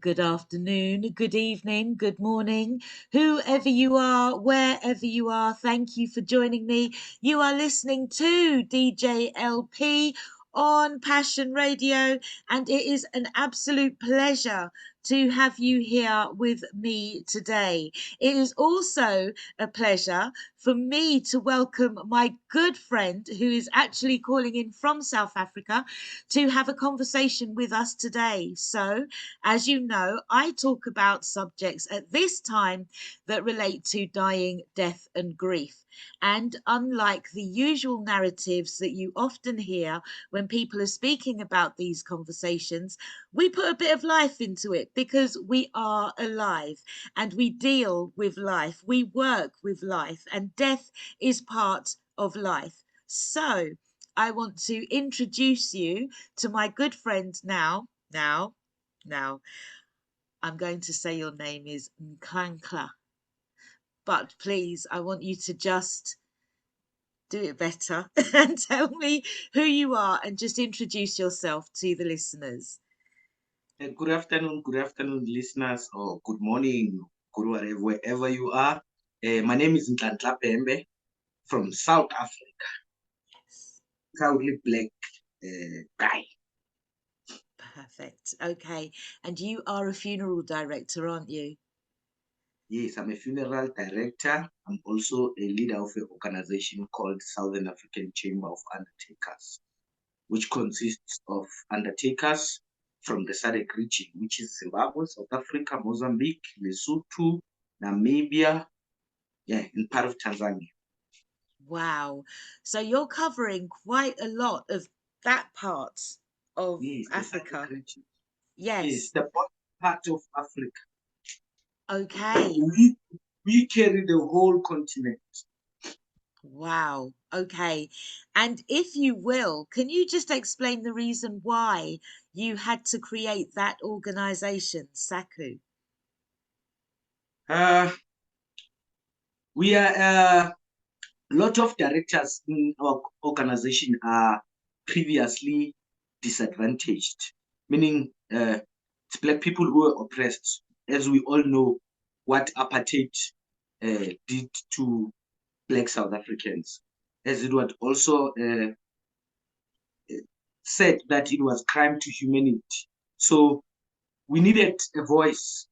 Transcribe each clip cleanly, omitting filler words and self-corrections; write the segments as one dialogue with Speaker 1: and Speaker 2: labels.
Speaker 1: good afternoon, good evening, good morning, whoever you are, wherever you are. Thank you for joining me. You are listening to DJ LP on Passion Radio, and it is an absolute pleasure to have you here with me today. It is also a pleasure for me to welcome my good friend who is actually calling in from South Africa to have a conversation with us today. So, as you know, I talk about subjects at this time that relate to dying, death, and grief. And unlike the usual narratives that you often hear when people are speaking about these conversations, we put a bit of life into it because we are alive and we deal with life, we work with life, and death is part of life. So, I want to introduce you to my good friend now. I'm going to say your name is Nhlanhla, but please, I want you to just do it better and tell me who you are and just introduce yourself to the listeners.
Speaker 2: Good afternoon, listeners, or good morning, wherever you are. My name is Nhlanhla from South Africa.
Speaker 1: Yes.
Speaker 2: Proudly black guy.
Speaker 1: Perfect. Okay. And you are a funeral director, aren't you?
Speaker 2: Yes, I'm a funeral director. I'm also a leader of an organization called Southern African Chamber of Undertakers, which consists of undertakers from the SADC region, which is Zimbabwe, South Africa, Mozambique, Lesotho, Namibia, and part of Tanzania.
Speaker 1: Wow. So you're covering quite a lot of that part of
Speaker 2: Yes,
Speaker 1: Africa.
Speaker 2: Yes,
Speaker 1: Yes.
Speaker 2: the bottom part of Africa.
Speaker 1: Okay.
Speaker 2: We carry the whole continent.
Speaker 1: Wow. Okay. And if you will, can you just explain the reason why you had to create that organization, SACU?
Speaker 2: We are a lot of directors in our organization are previously disadvantaged, meaning it's black people who were oppressed. As we all know, what apartheid did to black South Africans, as it was also said that it was crime to humanity. So we needed a voice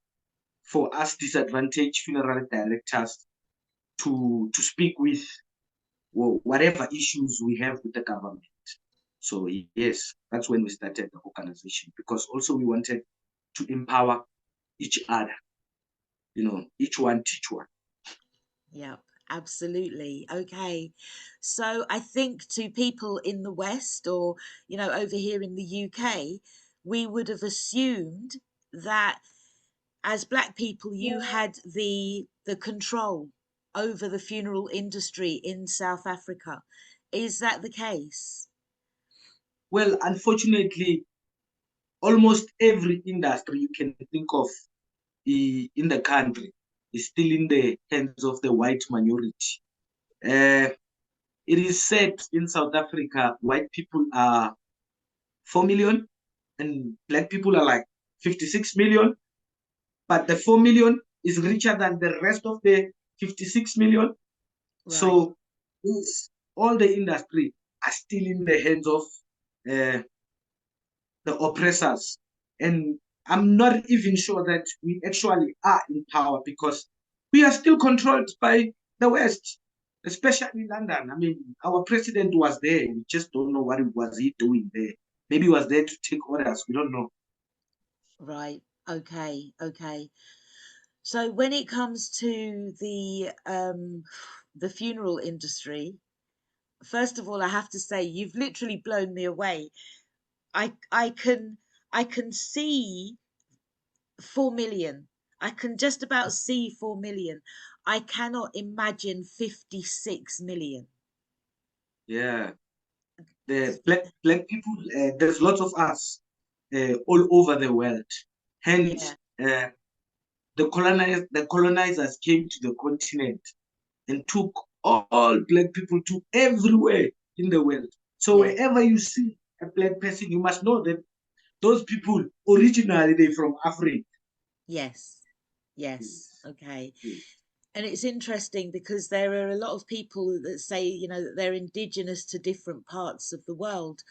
Speaker 2: for us disadvantaged funeral directors to speak with whatever issues we have with the government. So yes, that's when we started the organization, because also we wanted to empower each other, each one teach one.
Speaker 1: Yeah, absolutely. Okay. So I think to people in the West or, over here in the UK, we would have assumed that as black people you had the control over the funeral industry in South Africa. Is that the case?
Speaker 2: Well, unfortunately, almost every industry you can think of in the country is still in the hands of the white minority. It is said in South Africa, white people are 4 million and black people are like 56 million, but the 4 million is richer than the rest of the 56 million.
Speaker 1: Right.
Speaker 2: So all the industry are still in the hands of the oppressors. And I'm not even sure that we actually are in power, because we are still controlled by the West, especially London. I mean, our president was there. We just don't know what was he doing there. Maybe he was there to take orders. We don't know.
Speaker 1: Right. Okay. So when it comes to the funeral industry, first of all, I have to say you've literally blown me away. I can see 4 million. I can just about see 4 million. I cannot imagine 56 million.
Speaker 2: Yeah, the black people. There's lots of us all over the world. Hence, the colonizers came to the continent and took all black people to everywhere in the world. So wherever you see a black person, you must know that those people originally they're from Africa.
Speaker 1: Yes. Yes.
Speaker 2: Yes,
Speaker 1: Okay.
Speaker 2: yes,
Speaker 1: And it's interesting because there are a lot of people that say, that they're indigenous to different parts of the world.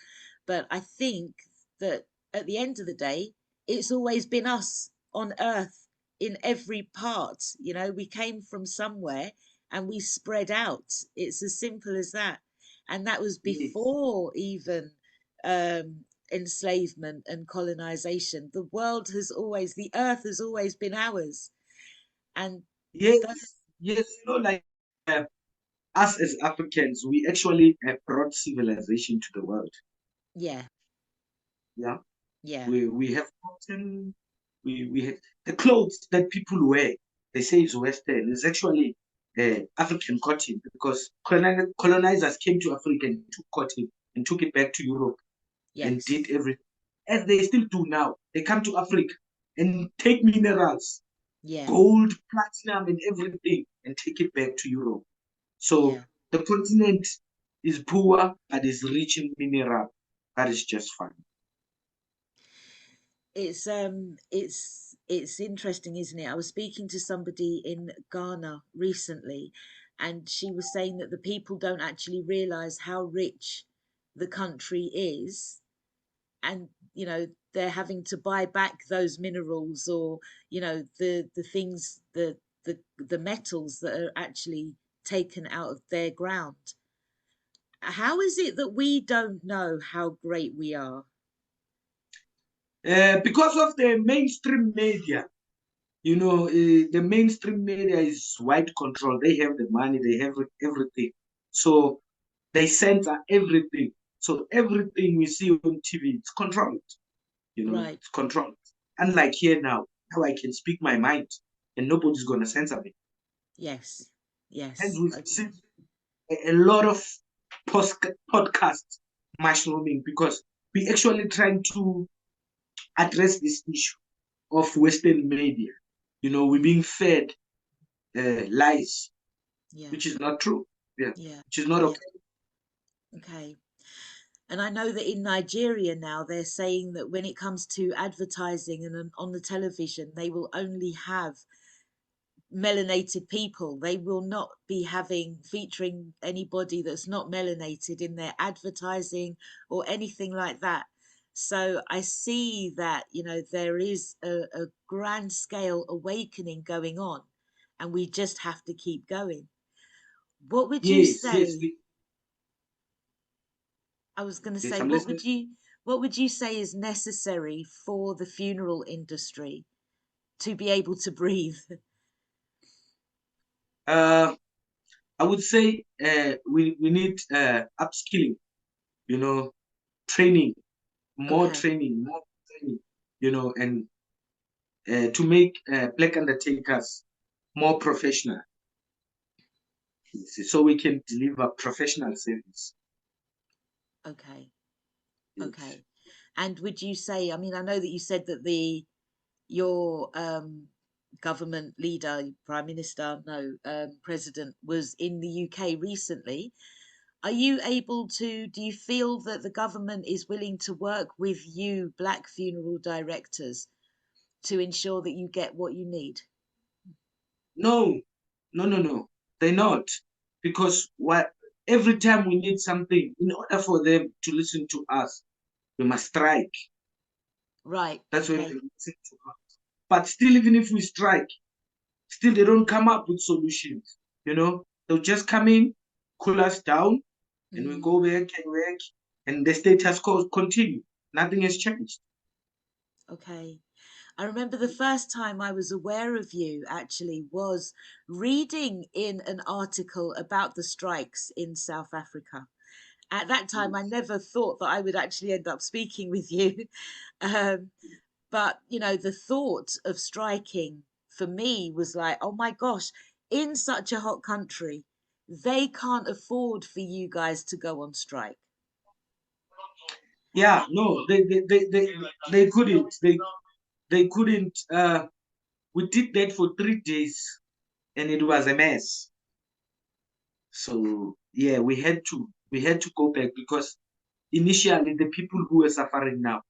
Speaker 1: But I think that at the end of the day, it's always been us on Earth in every part. We came from somewhere and we spread out. It's as simple as that. And that was
Speaker 2: yes,
Speaker 1: before even enslavement and colonization. The Earth has always been ours. And those,
Speaker 2: yes, yes. Like uh, us as Africans, we actually brought civilization to the world.
Speaker 1: yeah,
Speaker 2: Yeah,
Speaker 1: yeah,
Speaker 2: we have cotton. We have the clothes that people wear. They say it's Western. It's actually African cotton because colonizers came to Africa and took cotton and took it back to Europe and did
Speaker 1: yes,
Speaker 2: everything. As they still do now. They come to Africa and take minerals,
Speaker 1: yeah,
Speaker 2: gold, platinum, and everything, and take it back to Europe. So
Speaker 1: yeah.
Speaker 2: the continent is poor but is rich in mineral. That is just fine.
Speaker 1: It's interesting, isn't it? I was speaking to somebody in Ghana recently, and she was saying that the people don't actually realize how rich the country is, and they're having to buy back those minerals, or the things, the metals that are actually taken out of their ground. How is it that we don't know how great we are?
Speaker 2: Because of the mainstream media, the mainstream media is white control. They have the money, they have everything. So they censor everything. So everything we see on TV, it's controlled.
Speaker 1: Right.
Speaker 2: It's controlled. Unlike here now I can speak my mind and nobody's going to censor me.
Speaker 1: Yes.
Speaker 2: Hence,
Speaker 1: Yes.
Speaker 2: we've seen
Speaker 1: Okay.
Speaker 2: a lot of podcasts mushrooming because we actually trying to address this issue of Western media. We're being fed lies,
Speaker 1: Yeah.
Speaker 2: which is not true. Yeah,
Speaker 1: Yeah.
Speaker 2: which is not
Speaker 1: Yeah.
Speaker 2: okay.
Speaker 1: Okay. And I know that in Nigeria now they're saying that when it comes to advertising and on the television, they will only have melanated people. They will not be featuring anybody that's not melanated in their advertising or anything like that. So I see that, there is a grand scale awakening going on, and we just have to keep going. What would you
Speaker 2: Yes, yes,
Speaker 1: say? I was going to
Speaker 2: yes.
Speaker 1: say,
Speaker 2: I'm listening.
Speaker 1: what would you say is necessary for the funeral industry to be able to breathe?
Speaker 2: Uh, I would say we need upskilling. You know, training,
Speaker 1: Okay.
Speaker 2: more training. And to make black undertakers more professional, so we can deliver professional service.
Speaker 1: Okay.
Speaker 2: Yes.
Speaker 1: Okay. And would you say, I mean, I know that you said that your government leader, prime minister, no, president was in the UK recently. Are you able to, do you feel that the government is willing to work with you, black funeral directors, to ensure that you get what you need?
Speaker 2: No, no, no, no. They're not. Because every time we need something, in order for them to listen to us, we must strike.
Speaker 1: Right.
Speaker 2: That's when they
Speaker 1: Okay.
Speaker 2: listen to us. But still, even if we strike, still they don't come up with solutions. They'll just come in, cool us down, and we
Speaker 1: Mm,
Speaker 2: go back and work, and the status quo continue. Nothing has changed.
Speaker 1: okay. I remember the first time I was aware of you actually was reading in an article about the strikes in South Africa. At that time, I
Speaker 2: Yes.
Speaker 1: never thought that I would actually end up speaking with you. Um, but, the thought of striking for me was like, oh my gosh, in such a hot country, they can't afford for you guys to go on strike.
Speaker 2: Yeah, no, they couldn't. They couldn't. We did that for 3 days, and it was a mess. So yeah, we had to go back because initially the people who were suffering now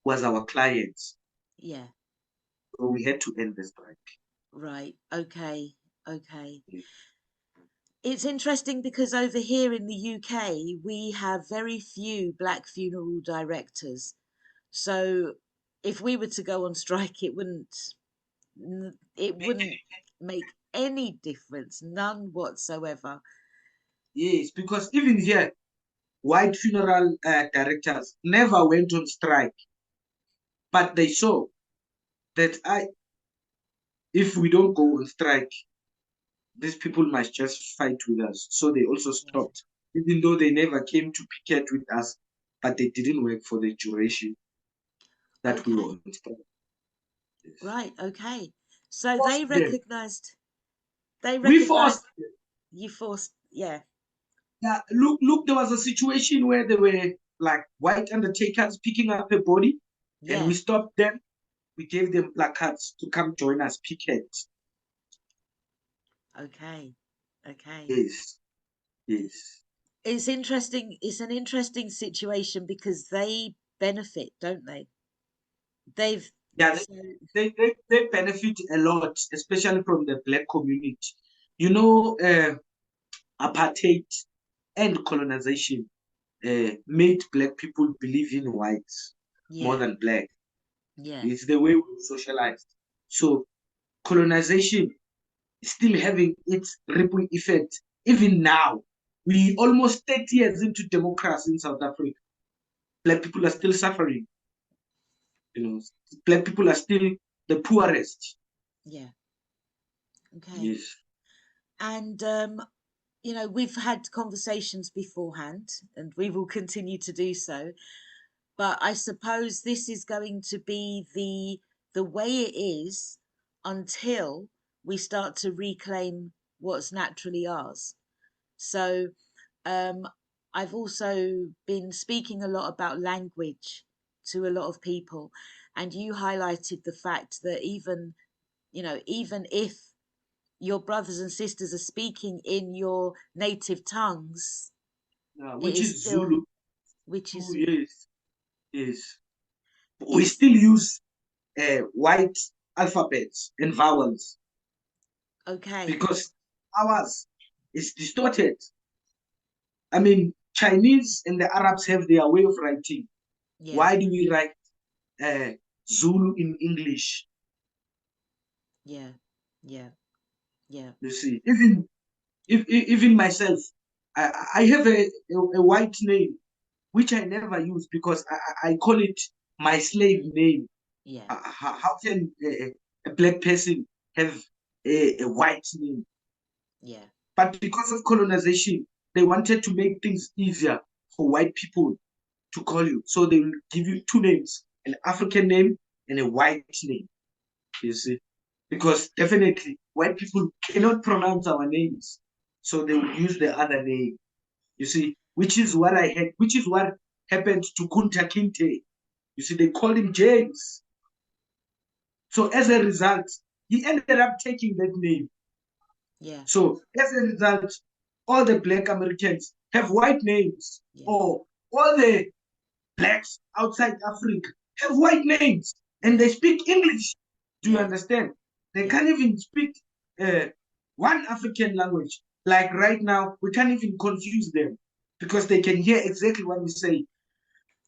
Speaker 2: was our clients.
Speaker 1: Yeah.
Speaker 2: So we had to end the strike.
Speaker 1: Right. Okay. Okay.
Speaker 2: Yeah.
Speaker 1: It's interesting because over here in the UK, we have very few black funeral directors. So if we were to go on strike, it wouldn't make any difference, none whatsoever.
Speaker 2: Yes, because even here, white funeral directors never went on strike, but they saw that if we don't go on strike, these people must just fight with us. So they also
Speaker 1: Yeah.
Speaker 2: stopped, even though they never came to picket with us, but they didn't work for the duration that we were
Speaker 1: Okay.
Speaker 2: on strike. Yes.
Speaker 1: Right. Okay. So they
Speaker 2: Forced them.
Speaker 1: recognized. They
Speaker 2: We forced
Speaker 1: recognized
Speaker 2: them.
Speaker 1: you forced. Yeah.
Speaker 2: Yeah, look, there was a situation where there were like white undertakers picking up a body, and
Speaker 1: Yeah.
Speaker 2: we stopped them. We gave them placards to come join us picket.
Speaker 1: Okay. Okay.
Speaker 2: Yes, yes.
Speaker 1: It's interesting. It's an interesting situation because they benefit, don't they? They've
Speaker 2: Yeah,
Speaker 1: so
Speaker 2: they benefit a lot, especially from the black community. You know, apartheid and colonization made black people believe in whites more
Speaker 1: yeah,
Speaker 2: than black.
Speaker 1: yeah,
Speaker 2: It's the way we socialized. So colonization is still having its ripple effect. Even now, we almost 30 years into democracy in South Africa. Black people are still suffering. You know, black people are still the poorest.
Speaker 1: yeah. Okay.
Speaker 2: Yes.
Speaker 1: And we've had conversations beforehand, and we will continue to do so. But I suppose this is going to be the way it is until we start to reclaim what's naturally ours. So um, I've also been speaking a lot about language to a lot of people, and you highlighted the fact that even if your brothers and sisters are speaking in your native tongues, it
Speaker 2: Which
Speaker 1: is
Speaker 2: is
Speaker 1: still
Speaker 2: Zulu.
Speaker 1: which is Zulu.
Speaker 2: Yes, yes. We
Speaker 1: It's
Speaker 2: still use white alphabets and vowels
Speaker 1: okay.
Speaker 2: because ours is distorted. I mean, Chinese and the Arabs have their way of writing.
Speaker 1: Yeah,
Speaker 2: Why do we write uh, Zulu in English?
Speaker 1: yeah, yeah, yeah,
Speaker 2: You see, even myself, I have a white name which I never use because I call it my slave name.
Speaker 1: yeah,
Speaker 2: How can a black person have a white name?
Speaker 1: yeah,
Speaker 2: But because of colonization, they wanted to make things easier for white people to call you. So they will give you two names, an African name and a white name. You see? Because definitely white people cannot pronounce our names. So they will use the other name. You see, which is what happened to Kunta Kinte. You see, they called him James. So as a result, he ended up taking that name.
Speaker 1: yeah,
Speaker 2: So as a result, all the black Americans have white names,
Speaker 1: yeah,
Speaker 2: or all the blacks outside Africa have white names, and
Speaker 1: yeah,
Speaker 2: they speak English. Do you
Speaker 1: yeah,
Speaker 2: understand? They
Speaker 1: yeah.
Speaker 2: can't even speak uh, one African language. Like right now, we can't even confuse them because they can hear exactly what we say.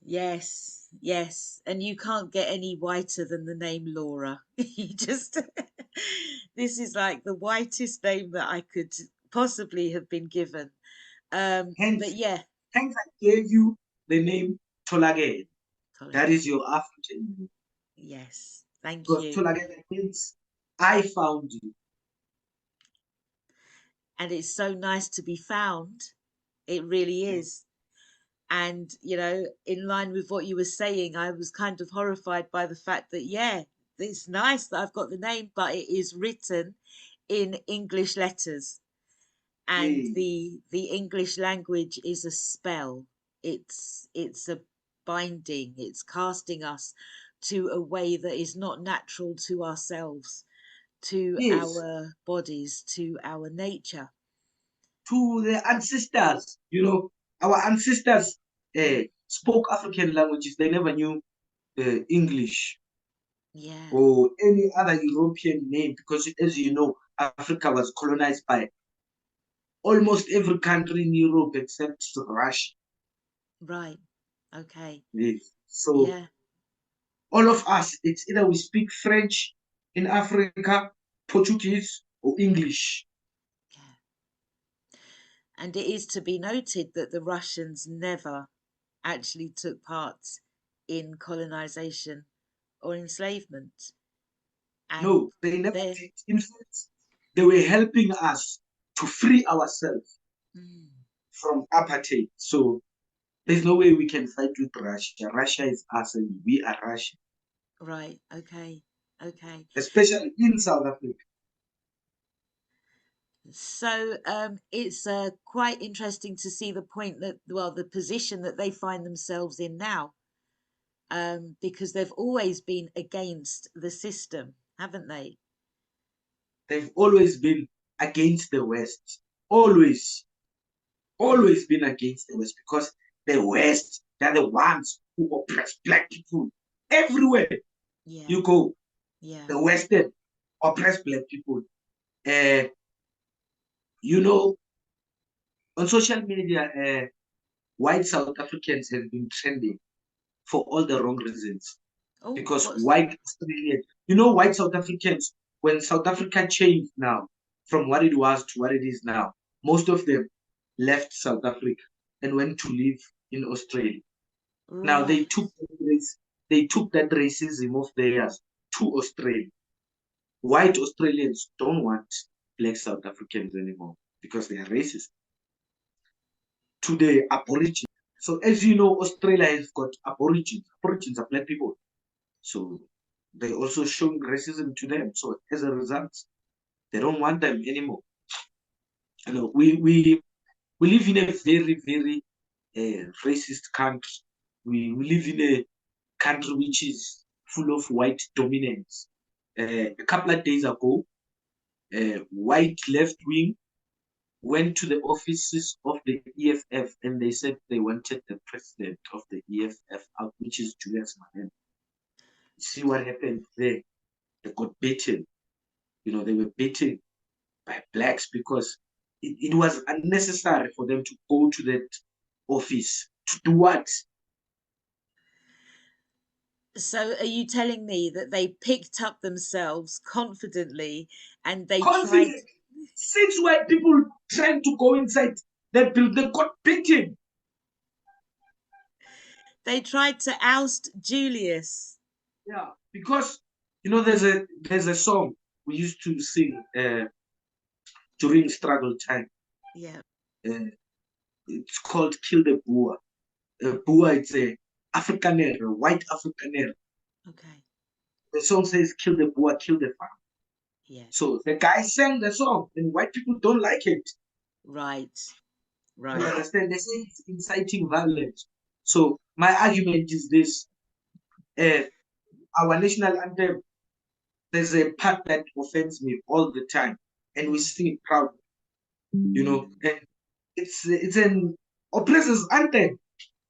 Speaker 1: Yes, yes. And you can't get any whiter than the name Laura. You just, this is like the whitest name that I could possibly have been given. But
Speaker 2: Hence,
Speaker 1: yeah,
Speaker 2: hence I gave you the name Tolage. That
Speaker 1: Colin,
Speaker 2: is your African name.
Speaker 1: yes, thank
Speaker 2: Because
Speaker 1: you.
Speaker 2: Tolage means I found you.
Speaker 1: And it's so nice to be found. It really
Speaker 2: Yeah.
Speaker 1: is. And, in line with what you were saying, I was kind of horrified by the fact that, yeah, it's nice that I've got the name, but it is written in English letters. And
Speaker 2: Yeah.
Speaker 1: the English language is a spell. It's a binding. It's casting us to a way that is not natural to ourselves, to
Speaker 2: Yes.
Speaker 1: our bodies, to our nature.
Speaker 2: To the ancestors. You know, our ancestors spoke African languages. They never knew English.
Speaker 1: Yeah.
Speaker 2: or any other European name, because as you know, Africa was colonized by almost every country in Europe except Russia.
Speaker 1: Right. Okay.
Speaker 2: Yes. So
Speaker 1: Yeah.
Speaker 2: all of us, it's either we speak French in Africa, Portuguese, or English.
Speaker 1: Yeah. And it is to be noted that the Russians never actually took part in colonization or enslavement. And
Speaker 2: No, they never
Speaker 1: they're,
Speaker 2: did. In fact, they were helping us to free ourselves
Speaker 1: mm,
Speaker 2: from apartheid. So there's no way we can fight with Russia. Russia is us and we are Russia,
Speaker 1: right. Okay. Okay.
Speaker 2: especially in South Africa.
Speaker 1: So it's quite interesting to see the point that, well, the position that they find themselves in now, because they've always been against the system, haven't they?
Speaker 2: They've always been against the West. Always,
Speaker 1: Mm,
Speaker 2: always been against the West because the West, they're the ones who oppress black people. Everywhere
Speaker 1: yeah.
Speaker 2: you go,
Speaker 1: Yeah.
Speaker 2: the Western oppress black people. Uh, you know, on social media, white South Africans have been trending for all the wrong reasons.
Speaker 1: Oh,
Speaker 2: Because
Speaker 1: what's
Speaker 2: white Australians, white South Africans, when South Africa changed now from what it was to what it is now, most of them left South Africa and went to live in Australia. Now
Speaker 1: right?
Speaker 2: they took that racism of theirs to Australia. White Australians don't want black South Africans anymore because they are racist to the Aborigines. So as you know, Australia has got Aborigines. Aborigines are black people. So they also showing racism to them. So as a result, they don't want them anymore. We live in a very, very racist country. We live in a country which is full of white dominance. A couple of days ago, white left wing went to the offices of the EFF and they said they wanted the president of the EFF out, which is Julius Malema. See what happened there? They got beaten. They were beaten by blacks because it was unnecessary for them to go to that office to do what?
Speaker 1: So are you telling me that they picked up themselves confidently and they tried
Speaker 2: Confident. Six white people trying to go inside that building, they got beaten.
Speaker 1: to oust Julius?
Speaker 2: Yeah, because there's a song we used to sing during struggle time.
Speaker 1: Yeah.
Speaker 2: Uh, it's called "Kill the Boer." Boer, it's a Afrikaner, a white Afrikaner.
Speaker 1: Okay.
Speaker 2: The song says "Kill the Boer, kill the farm."
Speaker 1: Yeah.
Speaker 2: So the guy sang the song, and white people don't like it.
Speaker 1: Right.
Speaker 2: You
Speaker 1: Right.
Speaker 2: understand? They say it's inciting violence. So my argument is this: uh, our national anthem. There's a part that offends me all the time, and we
Speaker 1: Mm,
Speaker 2: sing it proudly. And it's an oppressor's anthem,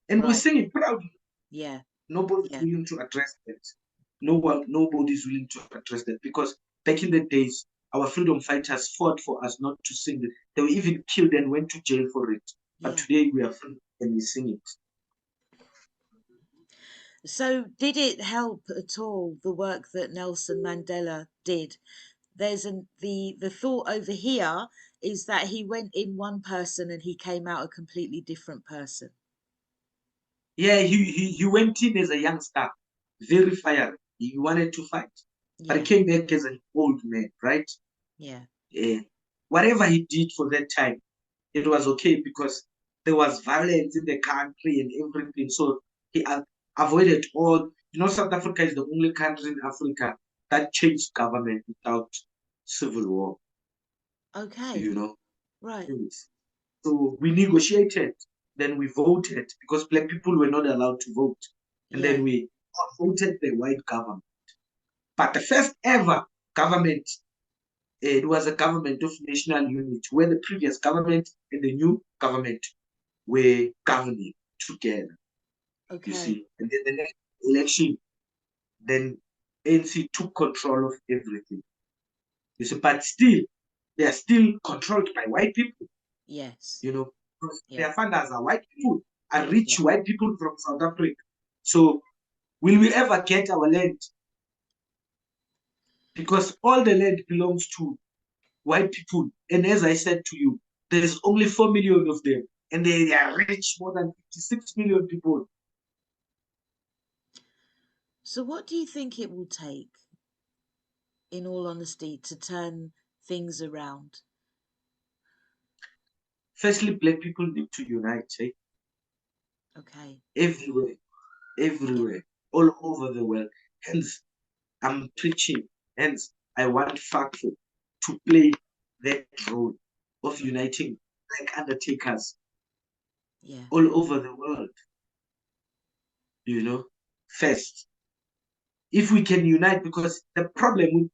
Speaker 2: and we
Speaker 1: right.
Speaker 2: sing it proudly.
Speaker 1: Yeah.
Speaker 2: Nobody's
Speaker 1: Yeah.
Speaker 2: willing to address that. Nobody's willing to address that because back in the days, our freedom fighters fought for us not to sing it. They were even killed and went to jail for it. But
Speaker 1: Yeah.
Speaker 2: today we are free and we sing it.
Speaker 1: So did it help at all the work that Nelson Mandela did? There's the thought over here is that he went in one person and he came out a completely different person.
Speaker 2: Yeah, he went in as a youngster, very fiery. He wanted to fight, but he
Speaker 1: Yeah.
Speaker 2: came back as an old man, right?
Speaker 1: Yeah.
Speaker 2: Yeah. Whatever he did for that time, it was okay because there was violence in the country and everything. So he avoided all. South Africa is the only country in Africa that changed government without civil war.
Speaker 1: Okay.
Speaker 2: You know,
Speaker 1: Right.
Speaker 2: Yes. So we negotiated, then we voted because black people were not allowed to vote, and
Speaker 1: Yeah.
Speaker 2: then we voted the white government. But the first ever government, it was a government of national unity, where the previous government and the new government were governing together. You
Speaker 1: Okay.
Speaker 2: see, and then the next election, then ANC took control of everything. You see, but still, they are still controlled by white people.
Speaker 1: Yes.
Speaker 2: Because
Speaker 1: Yeah.
Speaker 2: their funders are white people, are rich
Speaker 1: Yeah.
Speaker 2: white people from South Africa. So, will we ever get our land? Because all the land belongs to white people. And as I said to you, there's only 4 million of them, and they are rich more than 56 million people.
Speaker 1: So what do you think it will take, in all honesty, to turn things around?
Speaker 2: Firstly, black people need to unite,
Speaker 1: Okay.
Speaker 2: everywhere,
Speaker 1: Yeah.
Speaker 2: everywhere, all over the world. Hence, I'm preaching. Hence, I want FACU to play that role of uniting like undertakers
Speaker 1: Yeah.
Speaker 2: all over the world. First, if we can unite, because the problem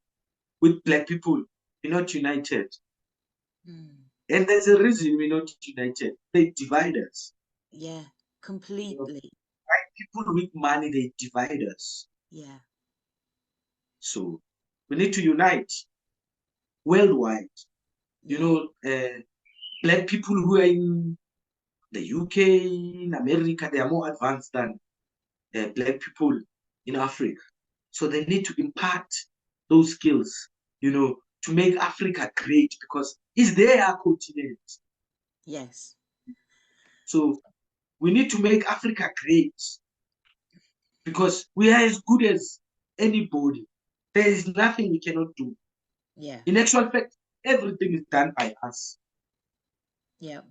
Speaker 2: with black people, we're not united.
Speaker 1: Mm.
Speaker 2: And there's a reason we're not united. They divide us.
Speaker 1: Yeah. Completely.
Speaker 2: People with money, they divide us.
Speaker 1: Yeah.
Speaker 2: So we need to unite worldwide.
Speaker 1: Yeah.
Speaker 2: Black people who are in the UK, in America, they are more advanced than black people in Africa. So they need to impart those skills, to make Africa great, because it's their continent.
Speaker 1: Yes.
Speaker 2: So we need to make Africa great, because we are as good as anybody. There is nothing we cannot do.
Speaker 1: Yeah.
Speaker 2: In actual fact, everything is done by us.
Speaker 1: Yeah.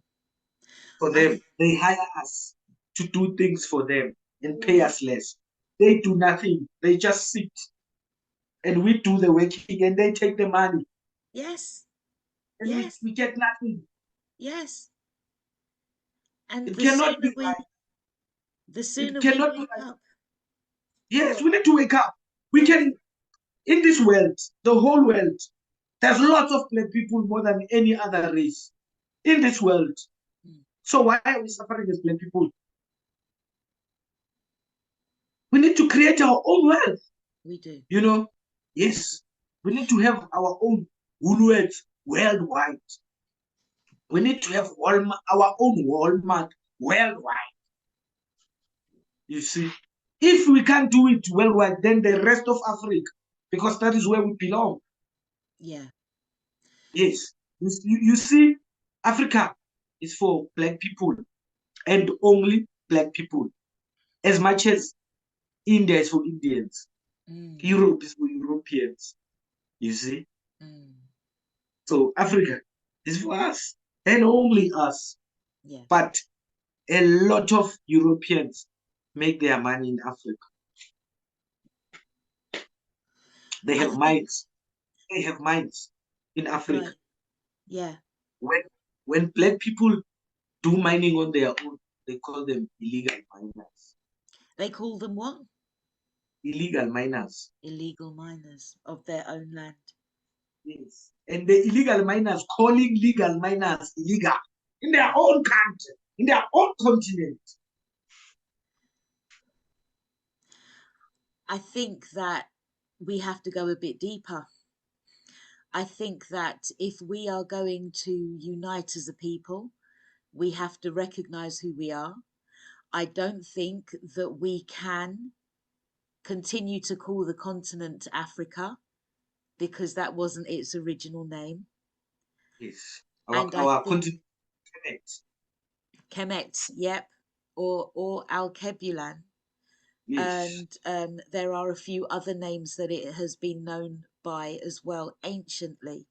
Speaker 2: For
Speaker 1: I
Speaker 2: them, they hire us to do things for them and pay us less. They do nothing. They just sit, and we do the working, and they take the money,
Speaker 1: yes.
Speaker 2: and we,
Speaker 1: Yes.
Speaker 2: we get nothing.
Speaker 1: Yes. And
Speaker 2: It cannot be right.
Speaker 1: the
Speaker 2: It
Speaker 1: sooner we
Speaker 2: cannot be
Speaker 1: wake
Speaker 2: right.
Speaker 1: up.
Speaker 2: Yes, we need to wake up. We
Speaker 1: Yes.
Speaker 2: can, in this world, the whole world, there's lots of black people more than any other race in this world.
Speaker 1: Mm.
Speaker 2: So why are we suffering as black people? We need to create our own wealth.
Speaker 1: We do.
Speaker 2: Yes, we need to have our own Woolworths worldwide. We need to have our own Walmart worldwide. You see, if we can't do it worldwide, then the rest of Africa, because that is where we belong.
Speaker 1: Yeah.
Speaker 2: Yes, you see, Africa is for black people and only black people, as much as India is for Indians,
Speaker 1: Mm.
Speaker 2: Europe is for Europeans. You see,
Speaker 1: Mm.
Speaker 2: so Africa is for us and only us.
Speaker 1: Yes.
Speaker 2: But a lot of Europeans make their money in Africa. They
Speaker 1: I
Speaker 2: have
Speaker 1: think
Speaker 2: mines. They have mines in Africa.
Speaker 1: right. Yeah.
Speaker 2: When when black people do mining on their own, they call them illegal miners.
Speaker 1: They call them what?
Speaker 2: Illegal miners.
Speaker 1: Illegal miners of their own land.
Speaker 2: Yes. And the illegal miners calling legal miners illegal in their own country, in their own continent.
Speaker 1: I think that we have to go a bit deeper. I think that if we are going to unite as a people, we have to recognize who we are. I don't think that we can continue to call the continent Africa, because that wasn't its original name.
Speaker 2: Yes. Our
Speaker 1: And I
Speaker 2: our
Speaker 1: think
Speaker 2: continent.
Speaker 1: Kemet, yep, or Alkebulan.
Speaker 2: Yes.
Speaker 1: And there are a few other names that it has been known by as well anciently.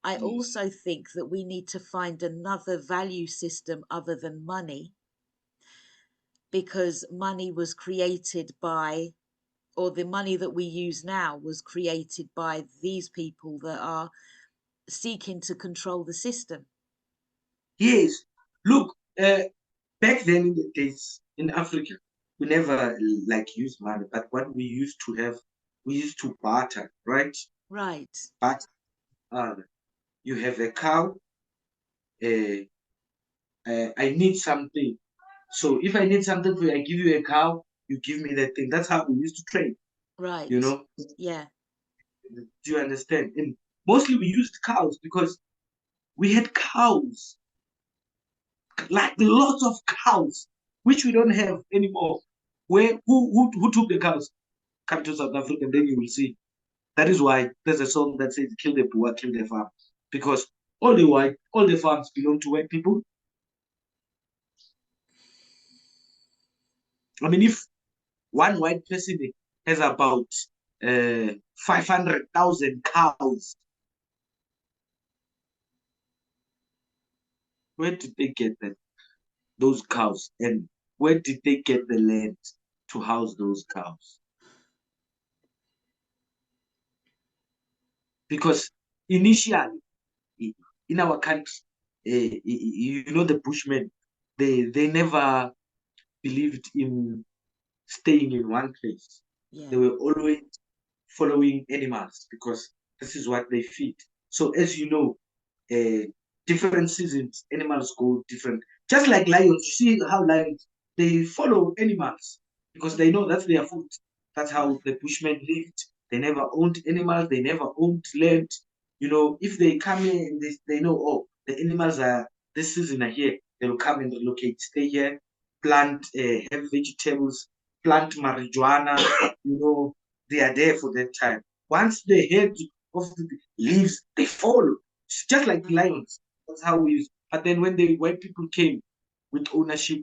Speaker 1: I
Speaker 2: Yes.
Speaker 1: also think that we need to find another value system other than money, because money was created by, or the money that we use now was created by these people that are seeking to control the system.
Speaker 2: Yes. Look, back then in the days in Africa, we never like used money, but what we used to barter, right?
Speaker 1: Right.
Speaker 2: But you have a cow, uh, I need something. So if I need something for you, I give you a cow, you give me that thing. That's how we used to trade.
Speaker 1: Right.
Speaker 2: you know.
Speaker 1: Yeah.
Speaker 2: Do you understand? And mostly we used cows because we had cows, like lots of cows, which we don't have anymore. Where who took the cows? Come to South Africa, and then you will see. That is why there's a song that says "Kill the poor, kill the farm," because all the farms belong to white people. I mean, if one white person has about 500,000 cows, where did they get those cows? And where did they get the land to house those cows? Because initially, in our country, the Bushmen, they never believed in staying in one place. They
Speaker 1: Yeah.
Speaker 2: were always following animals because this is what they feed. So as you know, different seasons, animals go different. Just like lions, you see how lions they follow animals because they know that's their food. That's how
Speaker 1: Right.
Speaker 2: the Bushmen lived. They never owned animals. They never owned land. If they come in, they know, oh, the animals are this season are here. They will come and relocate, stay here, plant, have vegetables, plant marijuana. They are there for that time. Once the head of the leaves, they follow. It's just like
Speaker 1: Right.
Speaker 2: lions. That's how we use. But then when the white people came with ownership,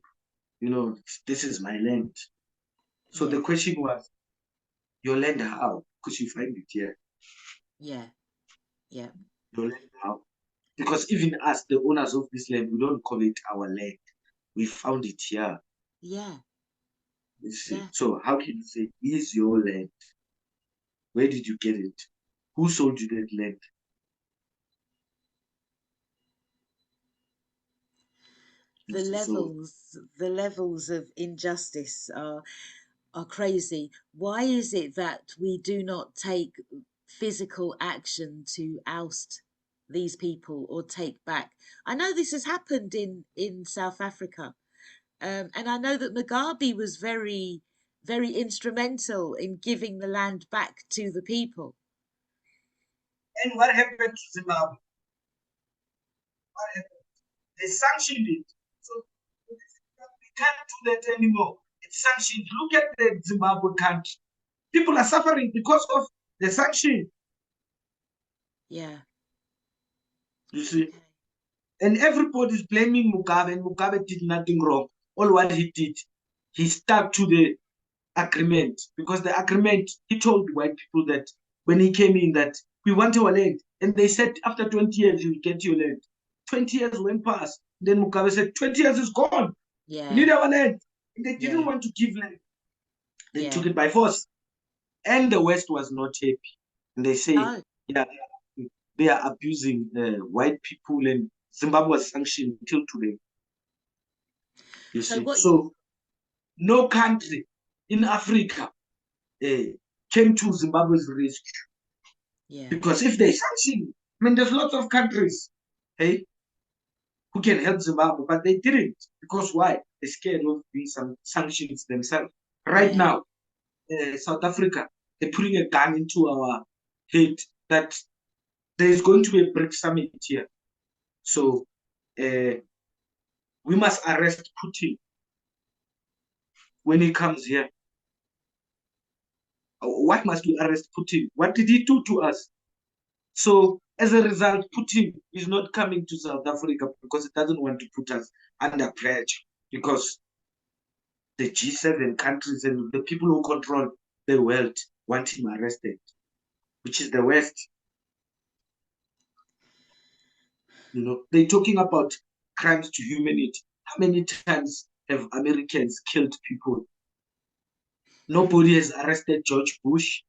Speaker 2: this is my land. So the
Speaker 1: Yeah.
Speaker 2: question was, your land how? Because you find it here.
Speaker 1: Yeah. Yeah.
Speaker 2: Your land how? Because even us, the owners of this land, we don't call it our land. We found it here.
Speaker 1: Yeah.
Speaker 2: You see.
Speaker 1: Yeah.
Speaker 2: So how can you say is your land? Where did you get it? Who sold you that land? You
Speaker 1: The
Speaker 2: see. So
Speaker 1: levels of injustice are crazy. Why is it that we do not take physical action to oust these people or take back? I know this has happened in South Africa, and I know that Mugabe was very, very instrumental in giving the land back to the people.
Speaker 2: and what happened to Zimbabwe? What happened? They sanctioned it. So we can't do that anymore. It's sanctioned. Look at the Zimbabwe country. People are suffering because of the sanction.
Speaker 1: Yeah.
Speaker 2: You see,
Speaker 1: Okay.
Speaker 2: and everybody is blaming Mugabe, and Mugabe did nothing wrong. All what he did, he stuck to the agreement because the agreement he told white people that when he came in that we want our land, and they said after 20 years you will get your land. 20 years went past. Then Mugabe said 20 years is gone. We
Speaker 1: Yeah.
Speaker 2: need our land. And they didn't
Speaker 1: Yeah.
Speaker 2: want to give land. They
Speaker 1: Yeah.
Speaker 2: took it by force. And the West was not happy. And they say,
Speaker 1: No.
Speaker 2: yeah, they are abusing white people, and Zimbabwe was sanctioned till today. You
Speaker 1: So
Speaker 2: see,
Speaker 1: what?
Speaker 2: so no country in Africa uh, came to Zimbabwe's rescue
Speaker 1: Yeah.
Speaker 2: because if they sanction, I mean, there's lots of countries, hey, who can help Zimbabwe, but they didn't because why? They're scared of being some sanctions themselves. Right
Speaker 1: Yeah.
Speaker 2: now, South Africa, they're putting a gun into our head that there is going to be a BRICS summit here. So uh, we must arrest Putin when he comes here. Why must we arrest Putin? What did he do to us? So as a result, Putin is not coming to South Africa because he doesn't want to put us under pressure because the G7 countries and the people who control the world want him arrested, which is the West. They're talking about crimes to humanity. How many times have Americans killed people? Nobody has arrested George Bush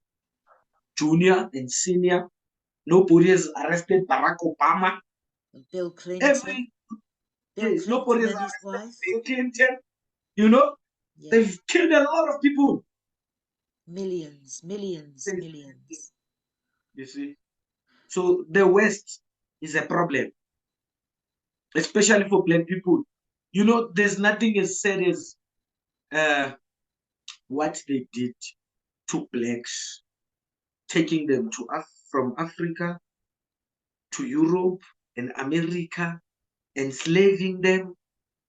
Speaker 2: Jr. and Senior. Nobody has arrested Barack Obama.
Speaker 1: Bill Clinton.
Speaker 2: Every
Speaker 1: Bill
Speaker 2: Yes, nobody
Speaker 1: Clinton
Speaker 2: has
Speaker 1: and his
Speaker 2: arrested
Speaker 1: wife.
Speaker 2: Bill Clinton. You know,
Speaker 1: Yeah.
Speaker 2: they've killed a lot of people.
Speaker 1: Millions, millions, millions.
Speaker 2: You see, so the West is a problem, especially for black people. There's nothing as sad as uh, what they did. to blacks, taking them from Africa to Europe and America, enslaving them,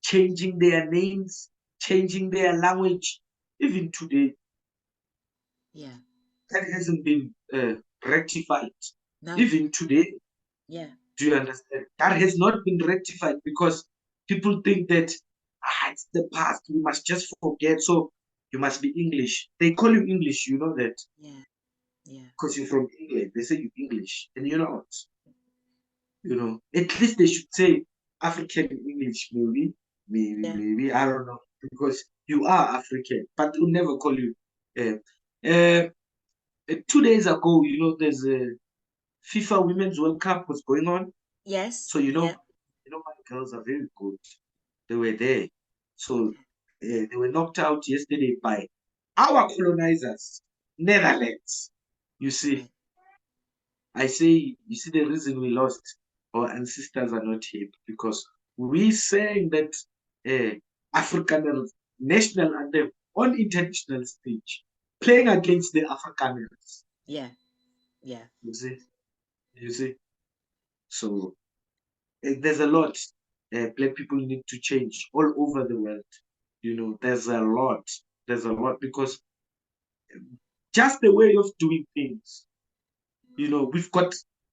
Speaker 2: changing their names, changing their language. Even today,
Speaker 1: Yeah.
Speaker 2: that hasn't been rectified.
Speaker 1: No.
Speaker 2: Even today,
Speaker 1: Yeah.
Speaker 2: do you understand? That has not been rectified because people think that it's the past, we must just forget. So you must be English. They call you English, you know that,
Speaker 1: Yeah. Yeah.
Speaker 2: because you're from England. They say you're English, and you're not. You know, at least they should say African English,
Speaker 1: Yeah.
Speaker 2: maybe. I don't know, because you are African, but they'll never call you. Uh, uh, 2 days ago, you know, there's a FIFA Women's World Cup was going on.
Speaker 1: Yes.
Speaker 2: So
Speaker 1: Yeah.
Speaker 2: my girls are very good. They were there. So they were knocked out yesterday by our colonizers, Netherlands. You see,
Speaker 1: Right.
Speaker 2: I say, you see, the reason we lost, our ancestors are not here because we sang that Afrikaner national anthem on international stage, playing against the Afrikaners.
Speaker 1: Yeah. Yeah.
Speaker 2: You see, you see. So there's a lot black people need to change all over the world. You know, there's a lot because just the way of doing things, you know, we've got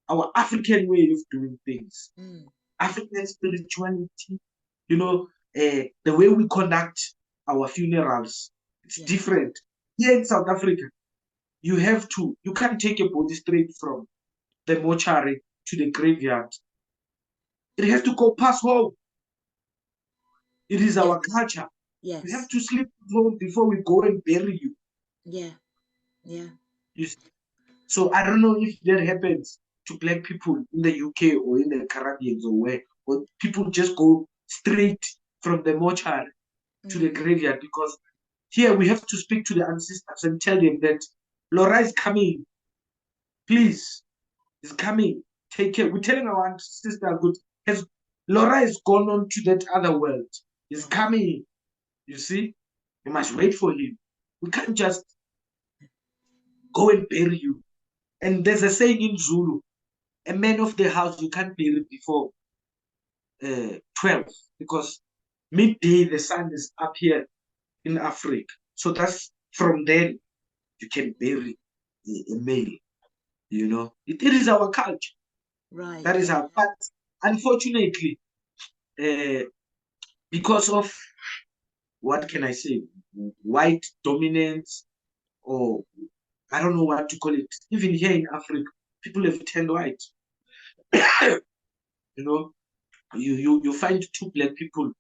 Speaker 2: our African way of doing things,
Speaker 1: Mm.
Speaker 2: African spirituality, you know, the way we conduct our funerals, it's
Speaker 1: Yeah.
Speaker 2: different. Here in South Africa, you can't take a body straight from the mortuary to the graveyard. It has to go past home. It is
Speaker 1: Yeah.
Speaker 2: our culture. You have
Speaker 1: Yes.
Speaker 2: to sleep at home before we go and bury you.
Speaker 1: Yeah. Yeah.
Speaker 2: You see? So I don't know if that happens to black people in the UK or in the Caribbean or where, or people just go straight from the mortuary to the
Speaker 1: Mm.
Speaker 2: graveyard, because here we have to speak to the ancestors and tell them that Laura is coming. Please, is coming. Take care. We're telling our ancestors, good, has Laura has gone on to that other world. He's
Speaker 1: Yeah.
Speaker 2: coming. You see? You must wait for him. We can't just go and bury you. And there's a saying in Zulu, a man of the house you can't bury before 12, because midday the sun is up here in Africa. So that's from then you can bury a male, you know. It is our culture.
Speaker 1: Right.
Speaker 2: That is our,
Speaker 1: Okay.
Speaker 2: but unfortunately, uh, because of, what can I say, white dominance, or I don't know what to call it. Even here in Africa, people have turned white. You know, you find two black people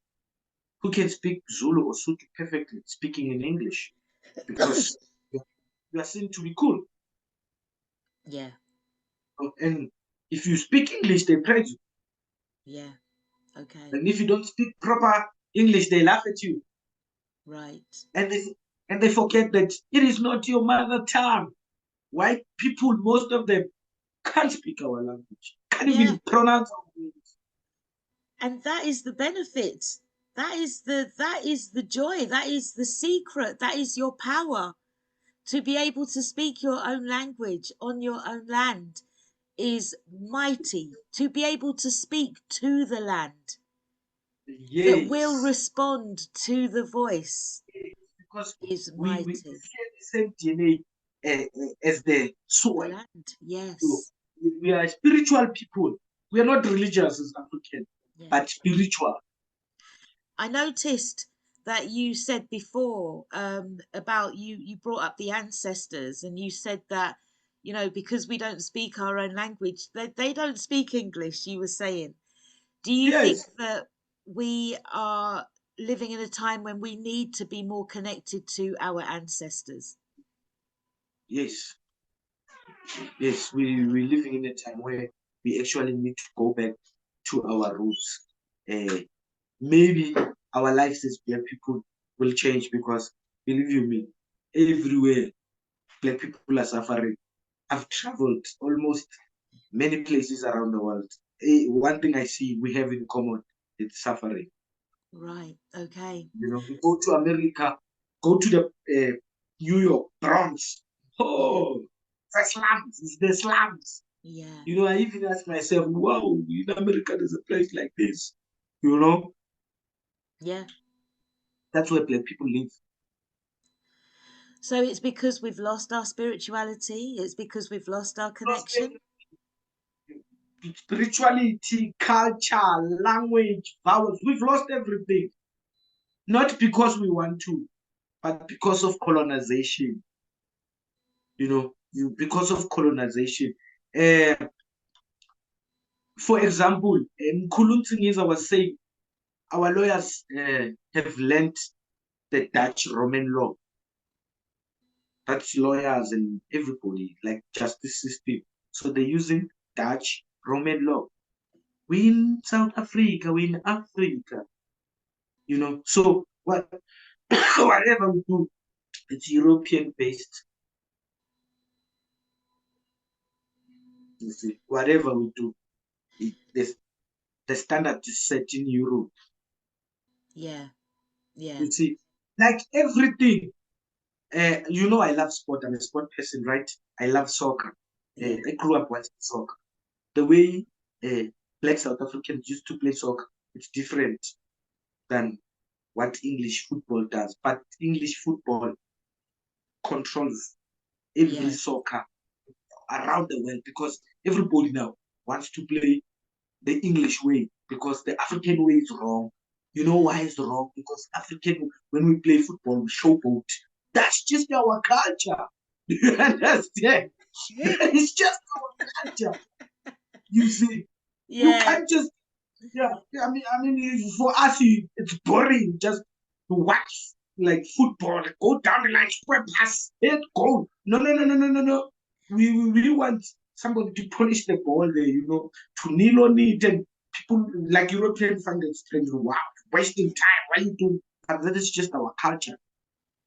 Speaker 2: who can speak Zulu or Sotho perfectly, speaking in English, because you are seen to be cool.
Speaker 1: Yeah.
Speaker 2: And if you speak English, they praise you.
Speaker 1: Yeah. Okay.
Speaker 2: And if you don't speak proper English, they laugh at you.
Speaker 1: Right.
Speaker 2: And they forget that it is not your mother tongue. White people, most of them, can't speak our language, can't
Speaker 1: Yeah.
Speaker 2: even pronounce our names.
Speaker 1: And that is the benefit. That is the joy. That is the secret. That is your power. To be able to speak your own language on your own land is mighty. To be able to speak to the land that will
Speaker 2: Yes,
Speaker 1: respond to the voice
Speaker 2: because
Speaker 1: is
Speaker 2: we
Speaker 1: mighty.
Speaker 2: share the same DNA as the
Speaker 1: The
Speaker 2: soil.
Speaker 1: land,
Speaker 2: So
Speaker 1: yes.
Speaker 2: we are spiritual people. We are not religious as African,
Speaker 1: Yeah.
Speaker 2: but spiritual.
Speaker 1: I noticed that you said before about you brought up the ancestors, and you said that, because we don't speak our own language, they don't speak English, you were saying. Do you think
Speaker 2: Yes,
Speaker 1: that we are living in a time when we need to be more connected to our ancestors?
Speaker 2: yes, yes.
Speaker 1: Okay.
Speaker 2: We're living in a time where we actually need to go back to our roots. Uh, Maybe our lives as black people will change, because believe you me, everywhere black people are suffering. I've traveled almost many places around the world. One thing I see we have in common, it's suffering.
Speaker 1: Right. Okay.
Speaker 2: You know, you go to America, go to the New York Bronx.
Speaker 1: yeah,
Speaker 2: Oh, the slums. It's the slums.
Speaker 1: yeah.
Speaker 2: I even ask myself, wow, in America there's a place like this. You know,
Speaker 1: Yeah.
Speaker 2: that's where black people live.
Speaker 1: So it's because we've lost our spirituality. It's because we've lost our
Speaker 2: Lost
Speaker 1: connection.
Speaker 2: spirituality, culture, language, vowels. We've lost everything. Not because we want to, but because of colonization. Because of colonization. Uh, for example, Nkulunzingiza was saying our lawyers have learned the Dutch Roman law. Dutch lawyers and everybody, like justice system. So they're using Dutch Roman law. We in South Africa, we in Africa. So whatever we do, it's European based. You see, whatever we do, the standard is set in Europe.
Speaker 1: Yeah, yeah,
Speaker 2: You see, like everything. I love sport. I'm a sport person, right? I love soccer.
Speaker 1: yeah,
Speaker 2: I grew up watching soccer. The way uh, Black South Africans used to play soccer, it's different than what English football does. But English football controls every
Speaker 1: yeah,
Speaker 2: soccer around the world because everybody now wants to play the English way because the African way is wrong. You know
Speaker 1: yeah,
Speaker 2: why it's wrong? Because African, when we play football, we showboat. That's just our culture. Do you understand? It's just our culture. You see, you
Speaker 1: yeah,
Speaker 2: can't just yeah. I mean, for us, it's boring just to watch like football, go down the line, square pass, hit goal. No, no, no, no, no, no, no. We really want somebody to punish the ball there, to kneel on it, and people like Europeans find it strange. Wow, wasting time. Why you do? But that is just our culture.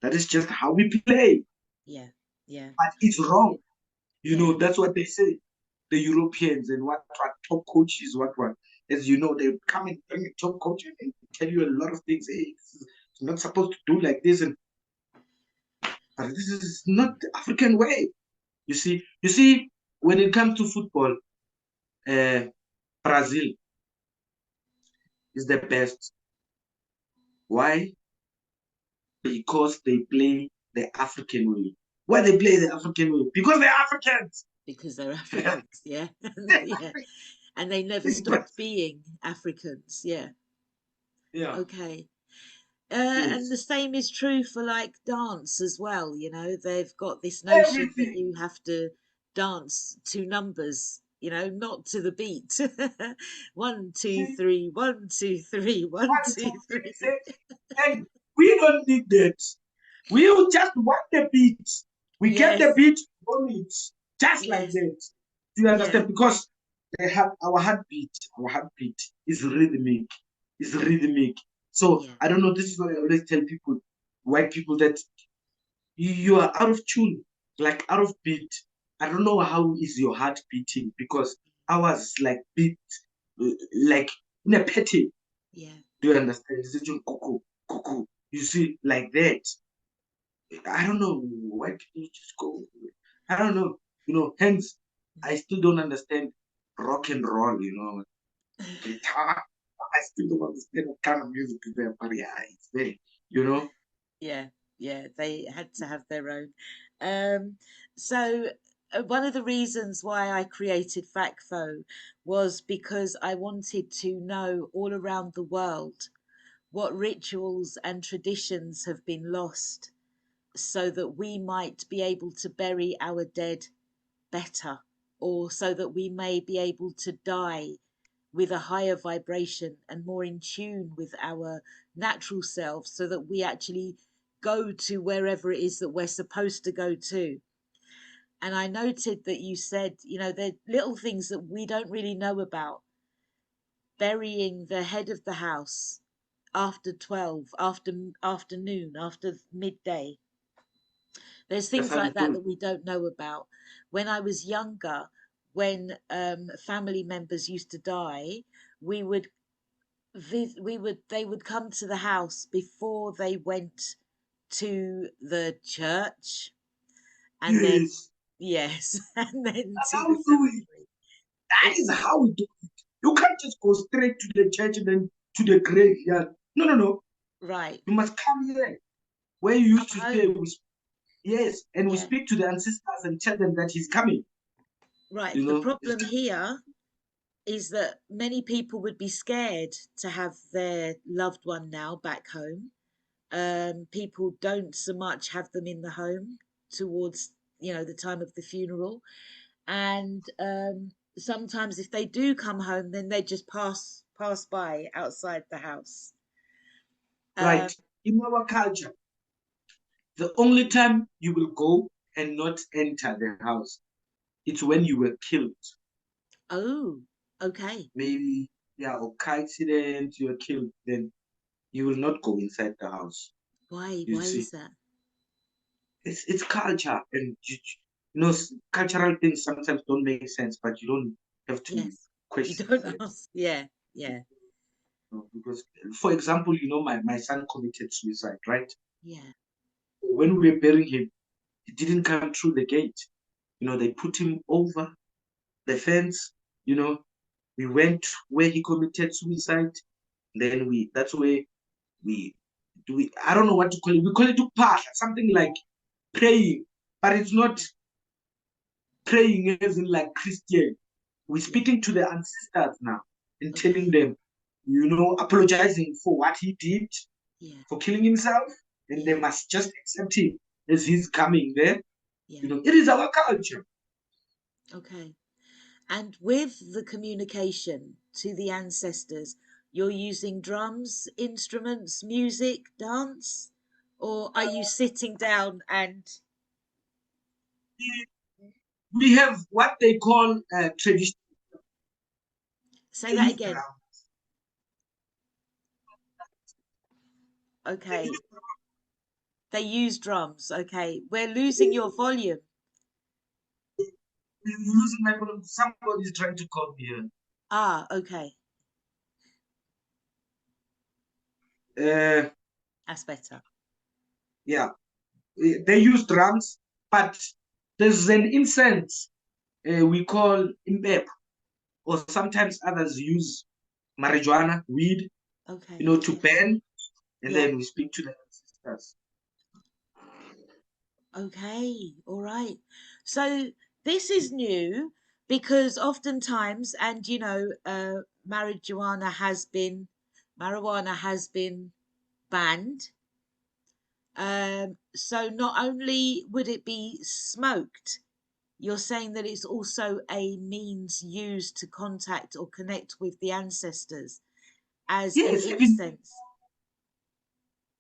Speaker 2: That is just how we play.
Speaker 1: yeah, yeah,
Speaker 2: But it's wrong.
Speaker 1: yeah,
Speaker 2: That's what they say. The Europeans and what top coaches, what. As you know, they come and bring a top coach and tell you a lot of things. Hey, it's not supposed to do like this, and but this is not the African way. You see, when it comes to football, uh, Brazil is the best. Why? Because they play the African way. Why they play the African way? Because they're Africans.
Speaker 1: because they're Africans. Yeah, yeah, and they never
Speaker 2: But
Speaker 1: stopped being Africans. Yeah,
Speaker 2: yeah,
Speaker 1: okay. And the
Speaker 2: yes,
Speaker 1: same is true for like dance as well. They've got this notion that
Speaker 2: everything.
Speaker 1: you have to dance to numbers, not to the beat. One, two,
Speaker 2: See,
Speaker 1: three, one, two, three, one,
Speaker 2: one, two,
Speaker 1: two,
Speaker 2: three,
Speaker 1: three.
Speaker 2: six. And we don't need that. We just want the beat. We get the
Speaker 1: Yes,
Speaker 2: beat on it. Just like
Speaker 1: yes,
Speaker 2: that. Do you
Speaker 1: yeah,
Speaker 2: understand? Because our heartbeat is rhythmic. Is rhythmic. So
Speaker 1: yeah,
Speaker 2: I don't know. This is what I always tell people, white people, that you are out of tune, like out of beat. I don't know how is your heart beating because ours like beat like in a petty.
Speaker 1: yeah,
Speaker 2: Do you understand? It's just cuckoo, cuckoo. You see, like that. I don't know why people just go. I don't know. Hence, I still don't understand rock and roll. Guitar. I still don't understand what kind of music is there, but yeah, it's there. You know,
Speaker 1: yeah, yeah. They had to have their own. Um, so one of the reasons why I created FACFO was because I wanted to know all around the world what rituals and traditions have been lost so that we might be able to bury our dead better, or so that we may be able to die with a higher vibration and more in tune with our natural selves, so that we actually go to wherever it is that we're supposed to go to. And I noted that you said, there are little things that we don't really know about: burying the head of the house after 12, after afternoon, after midday. There's
Speaker 2: that's
Speaker 1: things
Speaker 2: how
Speaker 1: like
Speaker 2: it's done.
Speaker 1: that we don't know about. When I was younger, when family members used to die, we would they would come to the house before they went to the church, and then
Speaker 2: Yes.
Speaker 1: yes, and then
Speaker 2: That's
Speaker 1: to
Speaker 2: how
Speaker 1: the
Speaker 2: we do it.
Speaker 1: cemetery.
Speaker 2: That is
Speaker 1: It's
Speaker 2: how we do it. You can't just go straight to the church and then to the graveyard. No, no, no.
Speaker 1: right.
Speaker 2: You must come here where you
Speaker 1: Come
Speaker 2: used to stay.
Speaker 1: home.
Speaker 2: Yes, and we
Speaker 1: Yeah.
Speaker 2: speak to the ancestors and tell them that he's coming.
Speaker 1: Right.
Speaker 2: You
Speaker 1: The
Speaker 2: know, he's
Speaker 1: problem here is that many people would be scared to have their loved one now back home. People don't so much have them in the home towards, the time of the funeral. And sometimes if they do come home, then they just pass by outside the house. Um,
Speaker 2: right. In our culture, the only time you will go and not enter the house, it's when you were killed.
Speaker 1: oh, okay.
Speaker 2: Maybe, yeah, or car accident, you were killed. Then you will not go inside the house.
Speaker 1: Why?
Speaker 2: You
Speaker 1: Why
Speaker 2: see,
Speaker 1: is that?
Speaker 2: it's culture, and cultural things sometimes don't make sense, but you don't have to
Speaker 1: Yes. You
Speaker 2: question
Speaker 1: don't
Speaker 2: that.
Speaker 1: ask. Yeah. Yeah.
Speaker 2: Because, for example, my son committed suicide, right?
Speaker 1: Yeah.
Speaker 2: When we were burying him, he didn't come through the gate. They put him over the fence. You know, we went where he committed suicide. Then that's where we do. I don't know what to call it. We call it upah, something like praying, but it's not praying as in like Christian. We're
Speaker 1: Yeah.
Speaker 2: speaking to the ancestors now and telling
Speaker 1: Okay.
Speaker 2: them, apologizing for what he did,
Speaker 1: Yeah.
Speaker 2: for killing himself, and they
Speaker 1: Yeah.
Speaker 2: must just accept him as he's coming there.
Speaker 1: Yeah.
Speaker 2: It is our culture.
Speaker 1: Okay. And with the communication to the ancestors, you're using drums, instruments, music, dance, or are you sitting down and
Speaker 2: We have what they call tradition.
Speaker 1: say
Speaker 2: They
Speaker 1: that
Speaker 2: use
Speaker 1: again?
Speaker 2: drum. They use
Speaker 1: Okay. They use drums. Okay. We're losing your volume.
Speaker 2: You're using my phone. Somebody's trying to call me
Speaker 1: Ah, okay.
Speaker 2: here.
Speaker 1: That's better.
Speaker 2: Yeah, they use drums, but there's an incense we call impep, or sometimes others use marijuana, weed,
Speaker 1: Okay.
Speaker 2: to burn, and
Speaker 1: Yeah.
Speaker 2: then we speak to the ancestors.
Speaker 1: Okay. All right. So this is new because oftentimes, and marijuana has been banned. So not only would it be smoked, you're saying that it's also a means used to contact or connect with the ancestors as an
Speaker 2: Yes,
Speaker 1: incense.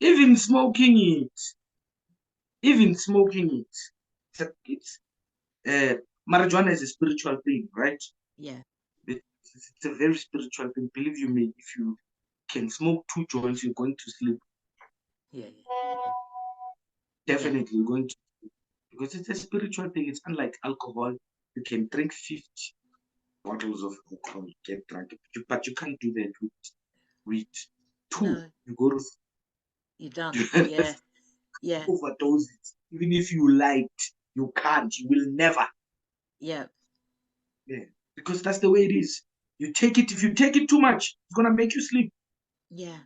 Speaker 2: even smoking it, even smoking it. It's marijuana is a spiritual thing, right?
Speaker 1: Yeah,
Speaker 2: It's a very spiritual thing. Believe you me, if you can smoke 2 joints, you're going to sleep.
Speaker 1: yeah, yeah, yeah,
Speaker 2: Definitely, you're going to, because it's a spiritual thing. It's unlike alcohol. You can drink 50 bottles of alcohol, get drunk, but you can't do that with two.
Speaker 1: no,
Speaker 2: You go to
Speaker 1: you're done.
Speaker 2: you
Speaker 1: Yeah, yeah,
Speaker 2: overdose it. Even if you liked, you can't. You will never.
Speaker 1: yeah,
Speaker 2: Yeah, because that's the way it is. You take it. If you take it too much, it's gonna make you sleep.
Speaker 1: yeah,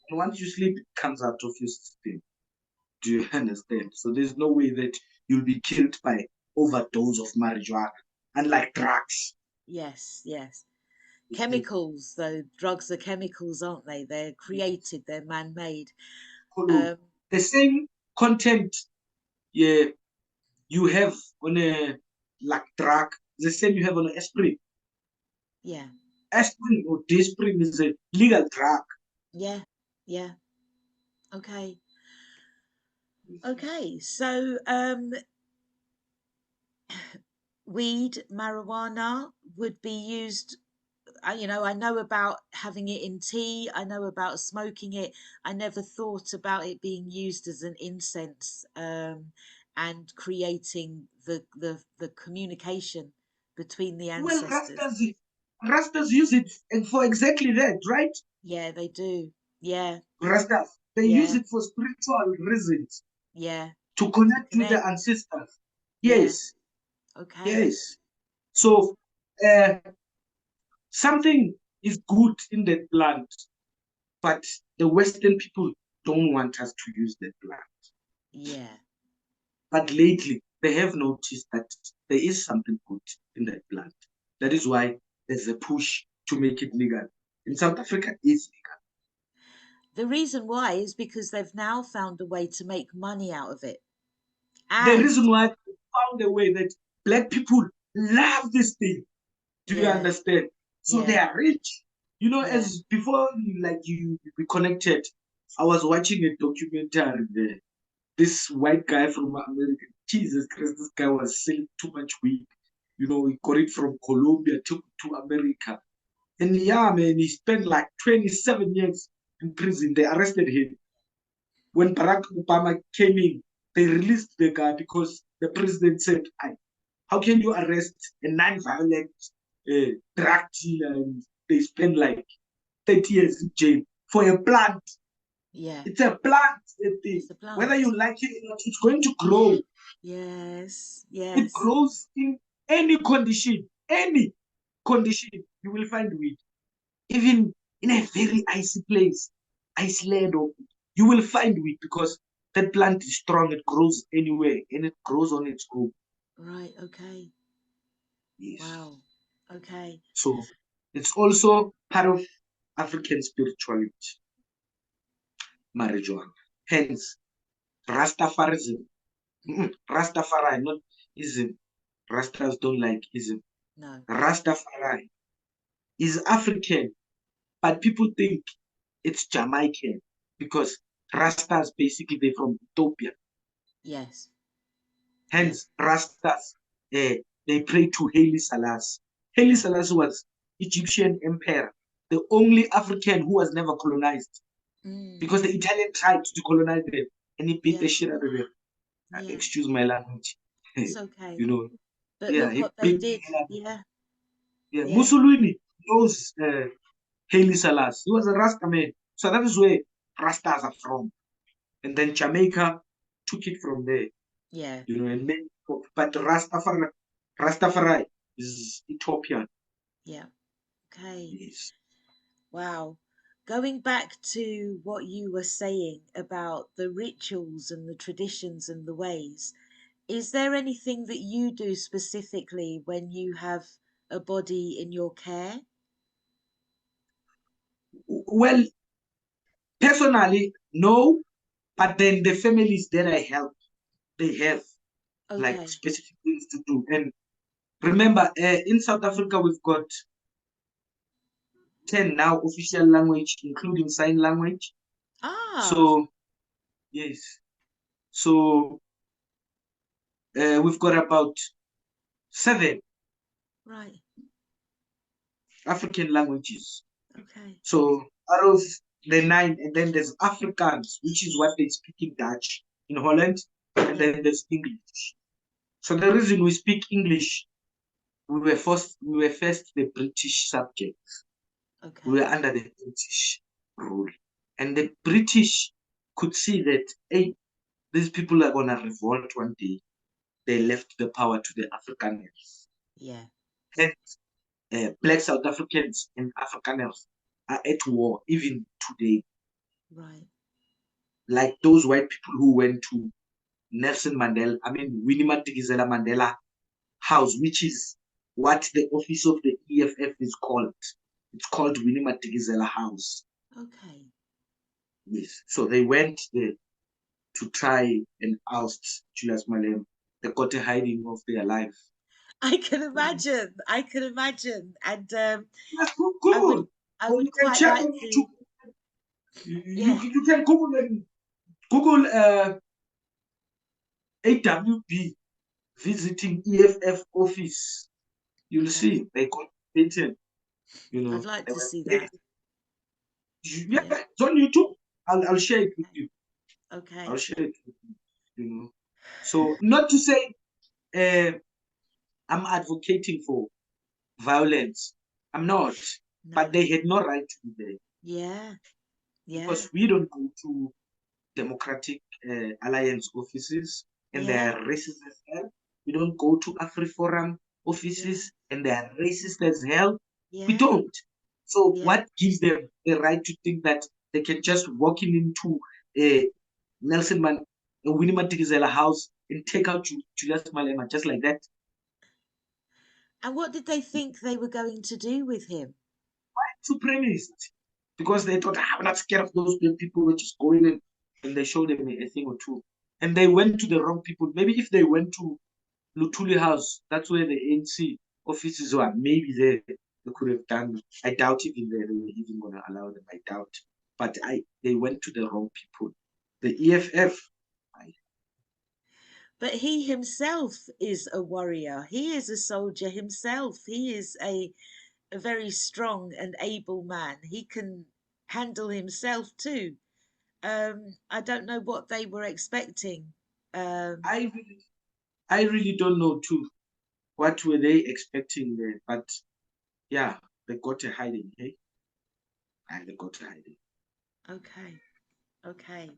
Speaker 2: And once you sleep, it comes out of your system. Do you understand? So there's no way that you'll be killed by overdose of marijuana, unlike drugs.
Speaker 1: yes, yes.
Speaker 2: You see,
Speaker 1: Chemicals, though, drugs are chemicals, aren't they? They're created, they're man-made.
Speaker 2: follow
Speaker 1: Um,
Speaker 2: the same content, yeah, you have on a like drug, the same you have on an aspirin.
Speaker 1: yeah,
Speaker 2: Aspirin or dispirin is a legal drug.
Speaker 1: yeah, yeah. Okay, okay. So, weed, marijuana would be used. I know about having it in tea. I know about smoking it. I never thought about it being used as an incense, and creating the communication between the
Speaker 2: Well,
Speaker 1: ancestors.
Speaker 2: Rastas use it and for exactly that, right?
Speaker 1: Yeah, they do. Yeah,
Speaker 2: Rastas, they use
Speaker 1: yeah,
Speaker 2: it for spiritual reasons
Speaker 1: yeah.
Speaker 2: to
Speaker 1: To
Speaker 2: connect with the
Speaker 1: connect.
Speaker 2: ancestors. Yes,
Speaker 1: Okay.
Speaker 2: yes. So something is good in that plant, but the Western people don't want us to use that plant.
Speaker 1: Yeah.
Speaker 2: But lately, they have noticed that there is something good in that plant. That is why there's a push to make it legal. In South Africa, it's legal.
Speaker 1: The reason why is because they've now found a way to make money out of it.
Speaker 2: The
Speaker 1: And
Speaker 2: reason why they found a way that black people love this thing. Do you
Speaker 1: yeah,
Speaker 2: understand? So they
Speaker 1: yeah,
Speaker 2: are rich. You know,
Speaker 1: yeah,
Speaker 2: as before, like you we connected, I was watching a documentary there. This white guy from America, Jesus Christ, this guy was selling too much weed. You know, he got it from Colombia to America. And yeah, man, he spent like 27 years in prison. They arrested him. When Barack Obama came in, they released the guy because the president said, how can you arrest a non-violent drug dealer and they spend like 30 years in jail for a plant?
Speaker 1: yeah.
Speaker 2: It's a plant, that thing.
Speaker 1: It's a
Speaker 2: Whether you
Speaker 1: plant.
Speaker 2: like it or not, it's going to grow.
Speaker 1: Yes,
Speaker 2: It
Speaker 1: yes.
Speaker 2: grows in any condition. Any condition, you will find weed. Even in a very icy place, Iceland, or you will find wheat because that plant is strong. It grows anywhere and it grows on its own.
Speaker 1: Right, okay.
Speaker 2: Yes.
Speaker 1: Wow. Okay.
Speaker 2: So it's also part of African spirituality, marijuana. Hence, Rastafarism. Rastafari, not ism. Rastas don't like ism.
Speaker 1: No.
Speaker 2: Rastafari is African, but people think it's Jamaican because Rastas basically they're from Ethiopia.
Speaker 1: Yes. Yes.
Speaker 2: Hence, Rastas, they pray to Haile Selassie. Haile
Speaker 1: Yeah.
Speaker 2: Selassie was Egyptian emperor, the only African who was never colonized
Speaker 1: Mm.
Speaker 2: because the Italian tried to colonize them and he beat
Speaker 1: Yeah.
Speaker 2: the shit out of them.
Speaker 1: Yeah.
Speaker 2: Excuse my language.
Speaker 1: It's okay.
Speaker 2: You know,
Speaker 1: But
Speaker 2: yeah,
Speaker 1: look
Speaker 2: he
Speaker 1: what they
Speaker 2: beat the
Speaker 1: did.
Speaker 2: hell out of them.
Speaker 1: Yeah.
Speaker 2: Yeah,
Speaker 1: Yeah.
Speaker 2: Mussolini knows Haile Selassie. He was a Rasta man. So that is where Rastas are from. And then Jamaica took it from there.
Speaker 1: Yeah.
Speaker 2: You know, and made but Rastafari is Ethiopian.
Speaker 1: Yeah. Okay.
Speaker 2: Yes.
Speaker 1: Wow. Going back to what you were saying about the rituals and the traditions and the ways, is there anything that you do specifically when you have a body in your care?
Speaker 2: Well, personally, no, but then the families that I help, they have like
Speaker 1: Okay.
Speaker 2: specific things to do. And remember, in South Africa, we've got 10 now official language, including sign language.
Speaker 1: Ah,
Speaker 2: So, yes. So, we've got about 7
Speaker 1: right.
Speaker 2: African languages.
Speaker 1: Okay.
Speaker 2: So, out of the 9, and then there's Afrikaans, which is what they speak in Dutch in Holland, and
Speaker 1: Yeah.
Speaker 2: then there's English. So, the reason we speak English, we were first the British subject. We
Speaker 1: Okay.
Speaker 2: were under the British rule. And the British could see that, hey, these people are going to revolt one day. They left the power to the Afrikaners.
Speaker 1: Yeah.
Speaker 2: Hence, black South Africans and Afrikaners are at war even today.
Speaker 1: Right.
Speaker 2: Like those white people who went to Winnie Madikizela Mandela House, which is what the office of the EFF is called. It's called Winnie Madikizela House.
Speaker 1: Okay.
Speaker 2: Yes. So they went there to try and oust Julius Malema. They got a hiding of their life.
Speaker 1: I can imagine. I can imagine. And
Speaker 2: Yes,
Speaker 1: I would
Speaker 2: Google.
Speaker 1: I
Speaker 2: Or you
Speaker 1: would
Speaker 2: can
Speaker 1: quite
Speaker 2: check
Speaker 1: like
Speaker 2: on
Speaker 1: to,
Speaker 2: YouTube.
Speaker 1: yeah.
Speaker 2: You can Google and Google AWB visiting EFF office. You'll
Speaker 1: Okay.
Speaker 2: see they got patent.
Speaker 1: I'd like
Speaker 2: They
Speaker 1: to
Speaker 2: were
Speaker 1: see
Speaker 2: paid.
Speaker 1: that.
Speaker 2: Yeah,
Speaker 1: Yeah.
Speaker 2: it's on YouTube. I'll share it with you. I'll
Speaker 1: Okay.
Speaker 2: share it with you. You know. So not to say I'm advocating for violence. I'm not. But
Speaker 1: No.
Speaker 2: they had no right to be there
Speaker 1: Yeah. Yeah.
Speaker 2: because we don't go to Democratic Alliance offices and they
Speaker 1: Yeah.
Speaker 2: are racist as hell. We don't go to AfriForum offices, and they are racist as hell. We
Speaker 1: Yeah.
Speaker 2: don't. So
Speaker 1: Yeah.
Speaker 2: what gives them the right to think that they can just walk into a Nelson Man, a Winnie Madikizela house and take out Julius Malema just like that?
Speaker 1: And what did they think they were going to do with him?
Speaker 2: Supremacist. Because they thought, I'm not scared of those people who just go in and they show them a thing or two. And they went to the wrong people. Maybe if they went to Lutuli House, that's where the ANC offices were. Maybe they could have done. I doubt even they were even going to allow them. I doubt. But they went to the wrong people. The EFF.
Speaker 1: But he himself is a warrior. He is a soldier himself. He is a very strong and able man. He can handle himself too. I don't know what they were expecting. Um,
Speaker 2: I really, I really don't know too. What were they expecting there? But yeah, they got a hiding. Hey, and they got a hiding.
Speaker 1: okay, okay.